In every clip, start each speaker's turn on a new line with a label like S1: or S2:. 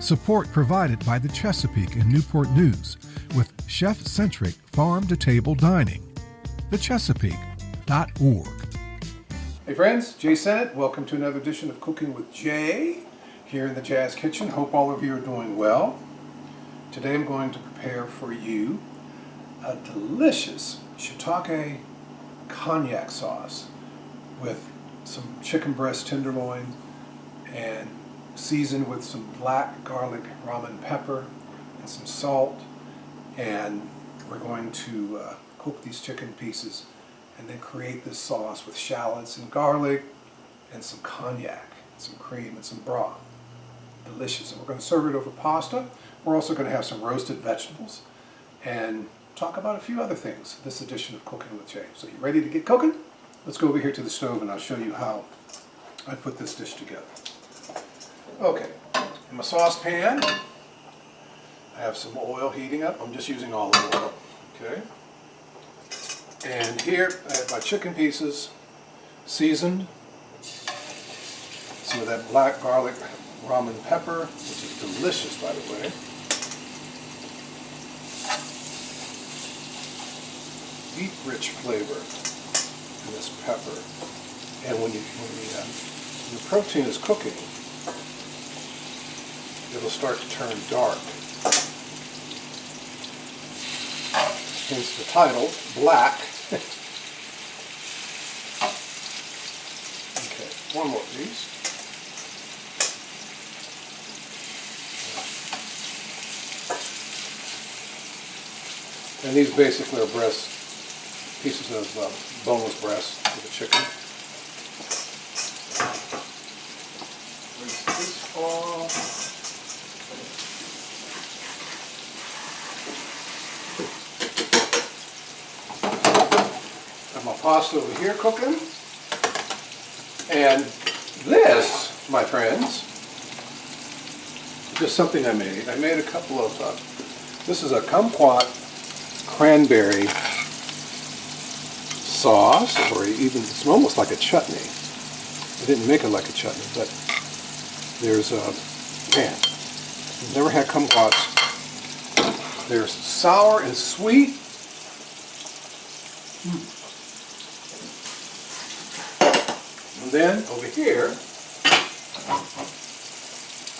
S1: Support provided by the Chesapeake and Newport News with chef-centric farm-to-table dining. thechesapeake.org. Hey friends, Jay Sennett. Welcome to another edition of Cooking with Jay here in the Jazz Kitchen. Hope all of you are doing well. Today I'm going to prepare for you a delicious Shiitake cognac sauce with some chicken breast tenderloin and seasoned with some black garlic ramen pepper and some salt. And we're going to cook these chicken pieces and then create this sauce with shallots and garlic and some cognac, and some cream and some broth. Delicious. And we're going to serve it over pasta. We're also going to have some roasted vegetables and talk about a few other things this edition of Cooking with Jay. So you ready to get cooking? Let's go over here to the stove and I'll show you how I put this dish together. Okay, in my saucepan I have some oil heating up. I'm just using olive oil. Okay. And here I have my chicken pieces seasoned. Some of that black garlic ramen pepper, which is delicious, by the way. Deep, rich flavor in this pepper. And when the protein is cooking, it'll start to turn dark. Hence the title, Black. Okay, one more please. And these basically are pieces of boneless breast of the chicken. Rinse this off. My pasta over here cooking, and this, my friends, just something I made. I made a couple of, this is a kumquat cranberry sauce, or even, it's almost like a chutney. I didn't make it like a chutney, but there's a, man, I've never had kumquats. They're sour and sweet. And then over here,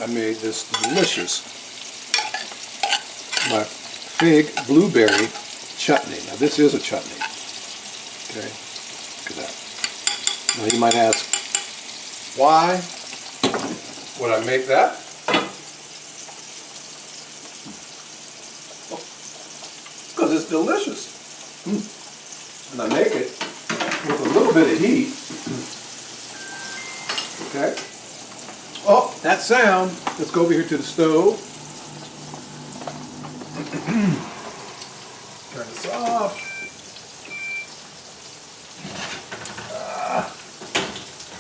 S1: I made this delicious, my fig blueberry chutney. Now this is a chutney. Okay, look at that. Now you might ask, why would I make that? Because it's delicious. And I make it with a little bit of heat. Okay. Oh, that sound. Let's go over here to the stove. Turn this off.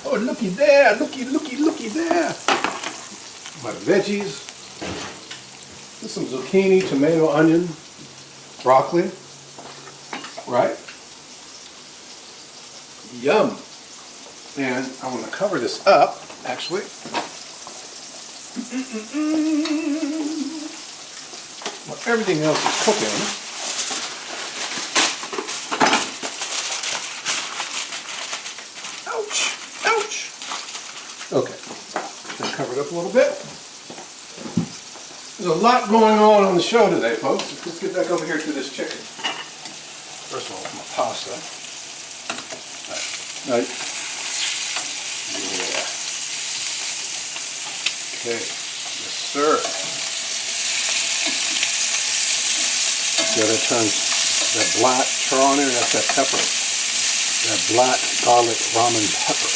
S1: Oh, looky there. Looky there. My veggies. There's some zucchini, tomato, onion, broccoli. Right? Yum. And I want to cover this up, actually. While everything else is cooking. Ouch! Ouch! Okay. Just cover it up a little bit. There's a lot going on the show today, folks. Let's get back over here to this chicken. First of all, my pasta. Right. Yeah. Okay. Yes, sir. See how that turns that black char on there? That's that pepper. That black garlic ramen pepper.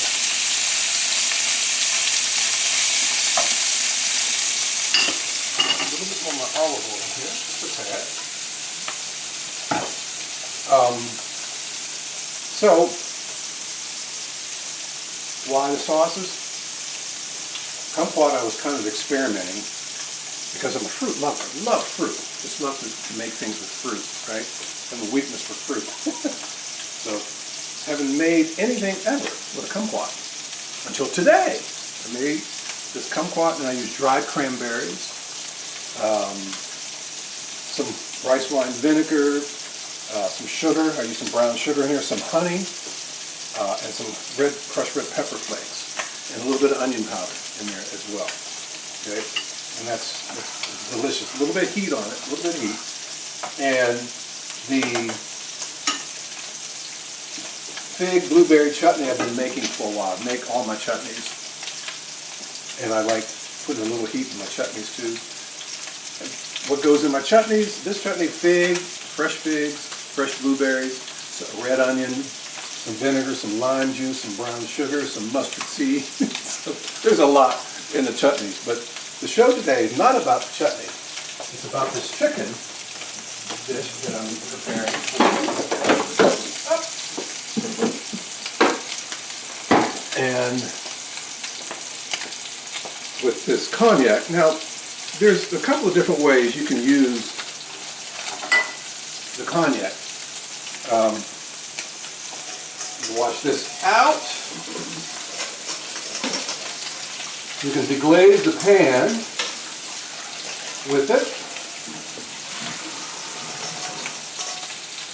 S1: A little bit more of my olive oil here, just a tad. So, why the sauces? Kumquat I was kind of experimenting because I'm a fruit lover. I love fruit. Just love to make things with fruit, right? I have a weakness for fruit. So, haven't made anything ever with a kumquat until today. I made this kumquat and I used dried cranberries some rice wine vinegar, some sugar. I use some brown sugar in here, some honey, and some crushed red pepper flakes, and a little bit of onion powder in there as well. Okay, and that's delicious. A little bit of heat on it, a little bit of heat, and the fig blueberry chutney I've been making for a while. I make all my chutneys, and I like putting a little heat in my chutneys too. And what goes in my chutneys? This chutney: fig, fresh figs, fresh blueberries, some red onion, some vinegar, some lime juice, some brown sugar, some mustard seed. So there's a lot in the chutneys, but the show today is not about the chutney. It's about this chicken dish that I'm preparing. And with this cognac, now there's a couple of different ways you can use the cognac. You wash this out. You can deglaze the pan with it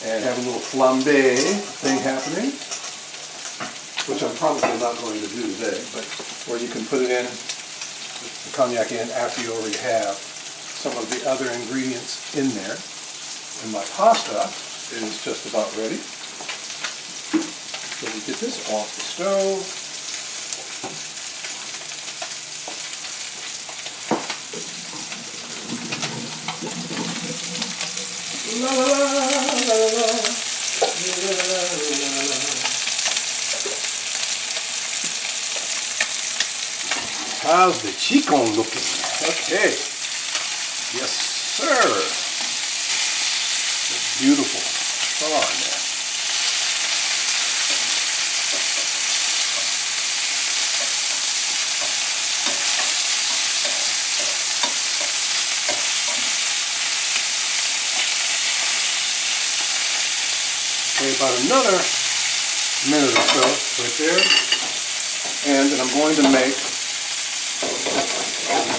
S1: and have a little flambe thing happening, which I'm probably not going to do today, but or you can put it in, the cognac in, after you already have some of the other ingredients in there. And my pasta is just about ready. So we get this off the stove. La, la, la, la, la, la. How's the chicken looking? Okay. Yes, sir. It's beautiful. Come on there. Okay, about another minute or so right there. And then I'm going to make,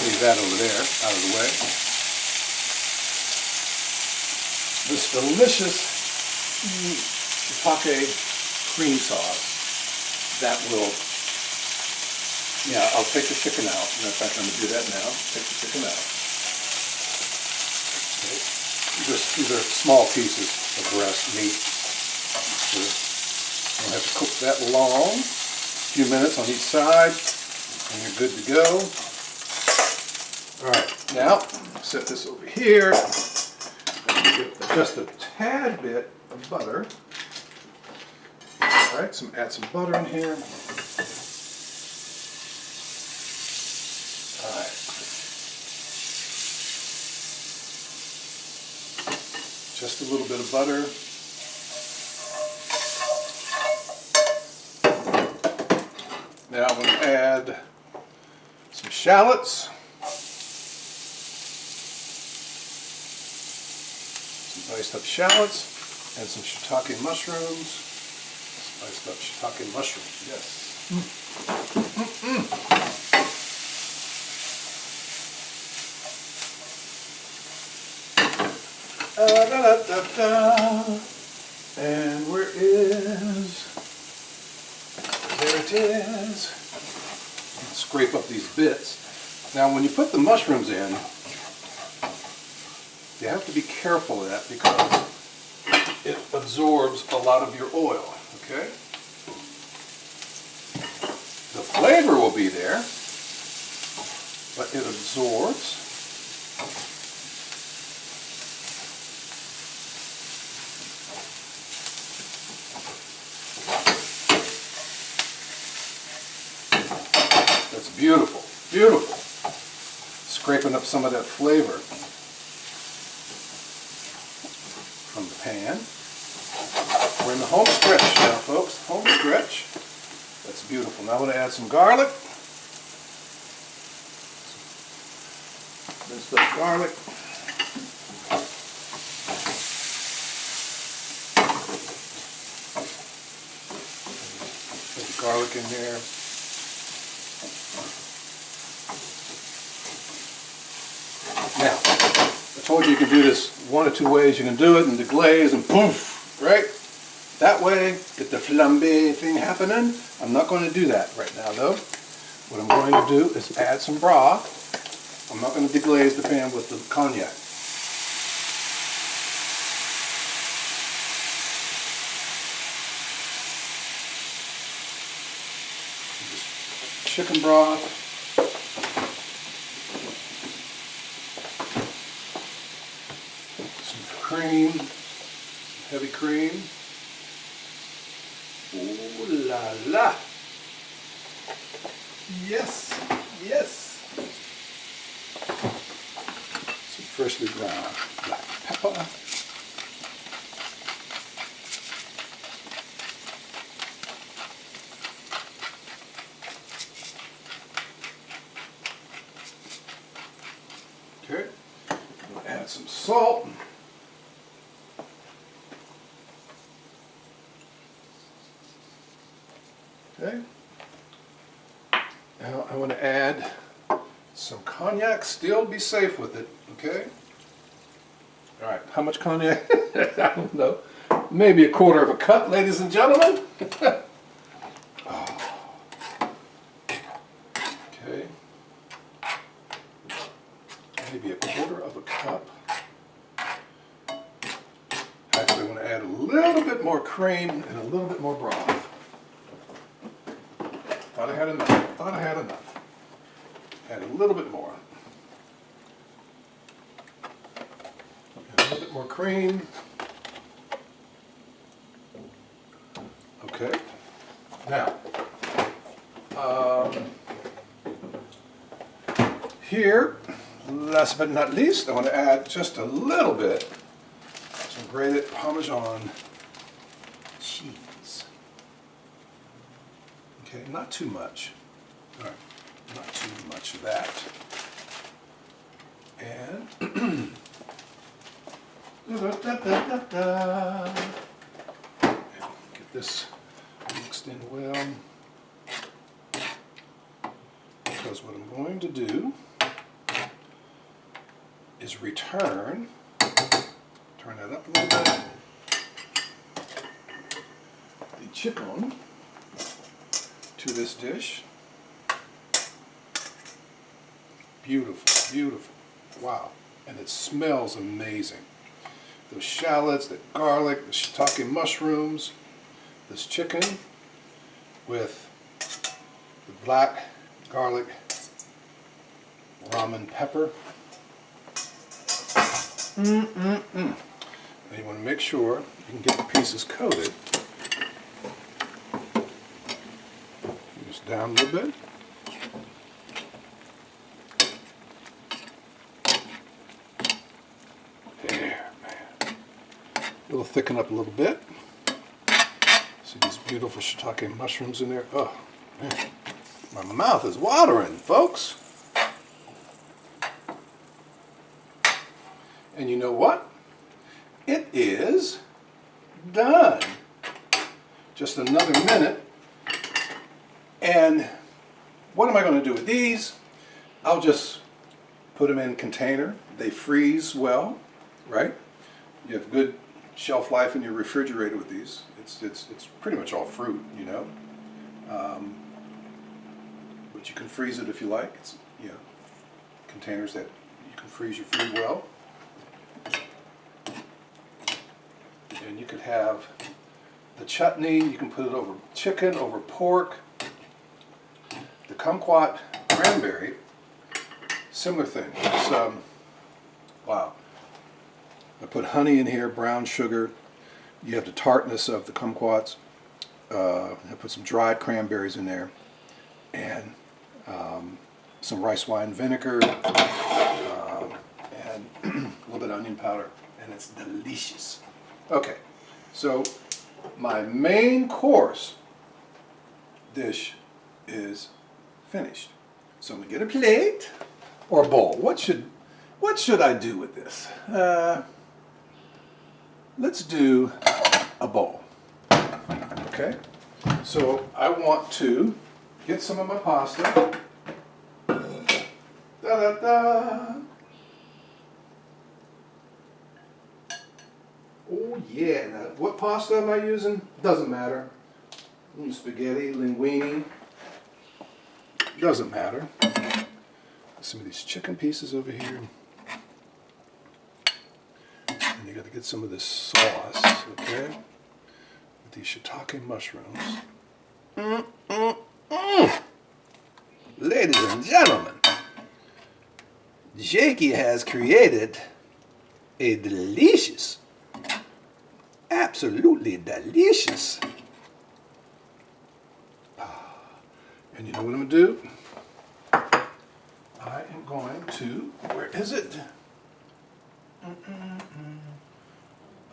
S1: leave that over there, out of the way, this delicious shiitake cream sauce that will, I'll take the chicken out. In fact, I'm going to do that now. Take the chicken out. Okay. These are small pieces of breast meat. So you don't have to cook that long. A few minutes on each side, and you're good to go. All right, now set this over here. Get just a tad bit of butter. All right, add some butter in here. All right. Just a little bit of butter. Now I'm going to add some shallots, some diced up shallots, and some shiitake mushrooms. Diced up shiitake mushrooms, yes. And where is... There it is. Scrape up these bits. Now when you put the mushrooms in, you have to be careful of that because it absorbs a lot of your oil, okay? The flavor will be there, but it absorbs. That's beautiful, beautiful. Scraping up some of that flavor from the pan. We're in the home stretch now, folks. Home stretch. That's beautiful. Now I'm going to add some garlic. Minced up garlic. Put the garlic in there. Now, told you can do this one or two ways. You can do it and deglaze and poof, right? That way, get the flambe thing happening. I'm not going to do that right now though. What I'm going to do is add some broth. I'm not going to deglaze the pan with the cognac. Just chicken broth. Some cream, heavy cream. Ooh la la! Yes, yes. Some freshly ground black pepper. Okay, we'll add some salt. Okay. Now I want to add some cognac. Still be safe with it. Okay. All right. How much cognac? I don't know. Maybe a quarter of a cup, ladies and gentlemen. Oh. Okay. Maybe a quarter of a cup. Actually, I want to add a little bit more cream and a little bit more broth. Thought I had enough. Thought I had enough. Add a little bit more. Add a little bit more cream. Okay. Now, here, last but not least, I want to add just a little bit of some grated Parmesan cheese. Okay, not too much. All right, not too much of that. And get this mixed in well. Because what I'm going to do is turn that up a little bit, the chicken to this dish. Beautiful, beautiful. Wow. And it smells amazing. Those shallots, that garlic, the shiitake mushrooms, this chicken with the black garlic ramen pepper. And you want to make sure you can get the pieces coated. Just down a little bit. There, man. It'll thicken up a little bit. See these beautiful shiitake mushrooms in there? Oh, man. My mouth is watering, folks. And you know what? It is done. Just another minute. And what am I going to do with these? I'll just put them in a container. They freeze well, right? You have good shelf life in your refrigerator with these. It's pretty much all fruit, you know. But you can freeze it if you like. It's, you know, containers that you can freeze your food well. And you could have the chutney, you can put it over chicken, over pork. The kumquat cranberry, similar thing. It's, wow. I put honey in here, brown sugar. You have the tartness of the kumquats. I put some dried cranberries in there. And some rice wine vinegar. And a little bit of onion powder. And it's delicious. Okay, so my main course dish is finished. So I'm gonna get a plate or a bowl. What should I do with this? Let's do a bowl. Okay, so I want to get some of my pasta. Da da da. yeah. Now, what pasta am I using? Doesn't matter. Use spaghetti, linguine. Doesn't matter. Some of these chicken pieces over here. And you got to get some of this sauce, okay? With these shiitake mushrooms. Ladies and gentlemen, Jakey has created a delicious, absolutely delicious. And you know what I'm going to do? I am going to, where is it?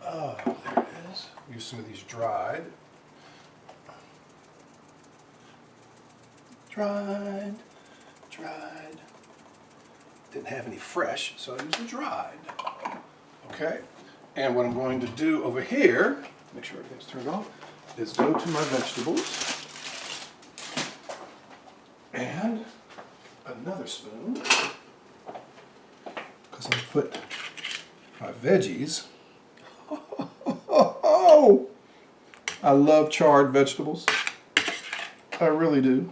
S1: Oh, there it is. Use some of these dried. Dried. Didn't have any fresh, so I used the dried. Okay? And what I'm going to do over here, make sure everything's turned off, is go to my vegetables. And another spoon, because I'm going to put my veggies. Oh, I love charred vegetables. I really do.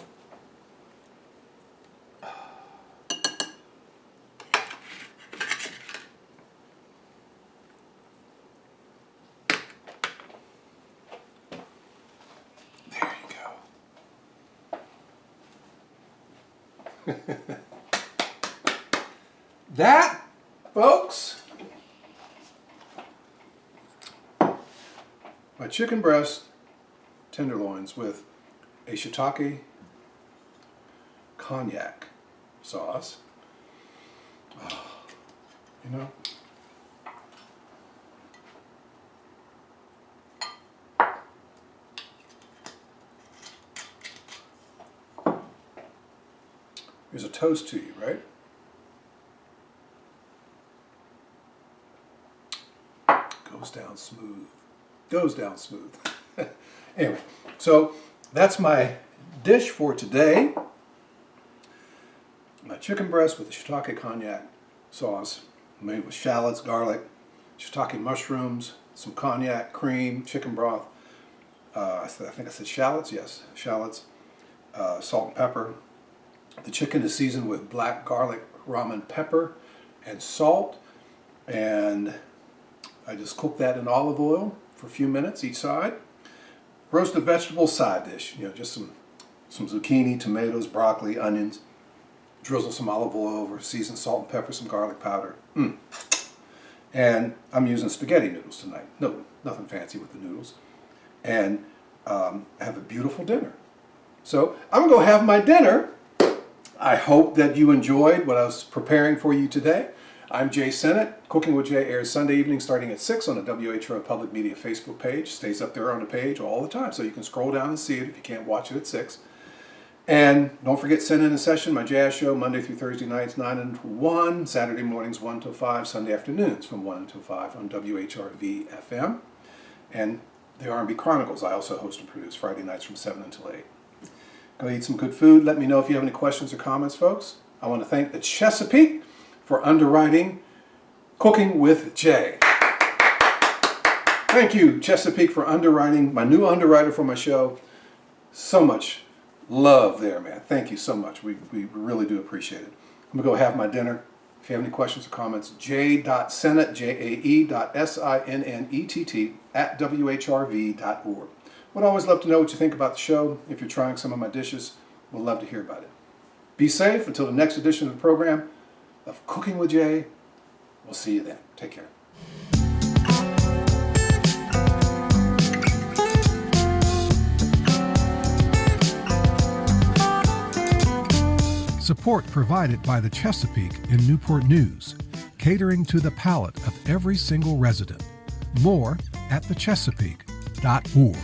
S1: That, folks, my chicken breast tenderloins with a shiitake cognac sauce. Oh, you know, here's a toast to you, right? Goes down smooth. Goes down smooth. Anyway, so that's my dish for today. My chicken breast with the shiitake cognac sauce, made with shallots, garlic, shiitake mushrooms, some cognac, cream, chicken broth. I think I said shallots. Yes, shallots. Salt and pepper. The chicken is seasoned with black garlic, ramen pepper, and salt. And I just cook that in olive oil for a few minutes each side. Roasted vegetable side dish, you know, just some zucchini, tomatoes, broccoli, onions. Drizzle some olive oil over, season salt and pepper, some garlic powder. And I'm using spaghetti noodles tonight. No, nothing fancy with the noodles. And have a beautiful dinner. So I'm going to go have my dinner. I hope that you enjoyed what I was preparing for you today. I'm Jay Sennett. Cooking with Jay airs Sunday evening starting at 6 on the WHO Public Media Facebook page. Stays up there on the page all the time, so you can scroll down and see it if you can't watch it at 6. And don't forget, send in a session, my jazz show, Monday through Thursday nights, 9 until 1, Saturday mornings, 1 till 5, Sunday afternoons from 1 until 5 on WHRV FM. And the R&B Chronicles, I also host and produce Friday nights from 7 until 8. Go eat some good food. Let me know if you have any questions or comments, folks. I want to thank the Chesapeake for underwriting Cooking with Jay. Thank you, Chesapeake, for underwriting, my new underwriter for my show. So much love there, man. Tthank you so much. We really do appreciate it. I'm going to go have my dinner. If you have any questions or comments, j.sennett, jae.sinnett @whrv.org. Would always love to know what you think about the show. If you're trying some of my dishes, we'd love to hear about it. Be safe until the next edition of the program of Cooking with Jay. We'll see you then. Take care.
S2: Support provided by the Chesapeake in Newport News, catering to the palate of every single resident. More at thechesapeake.org.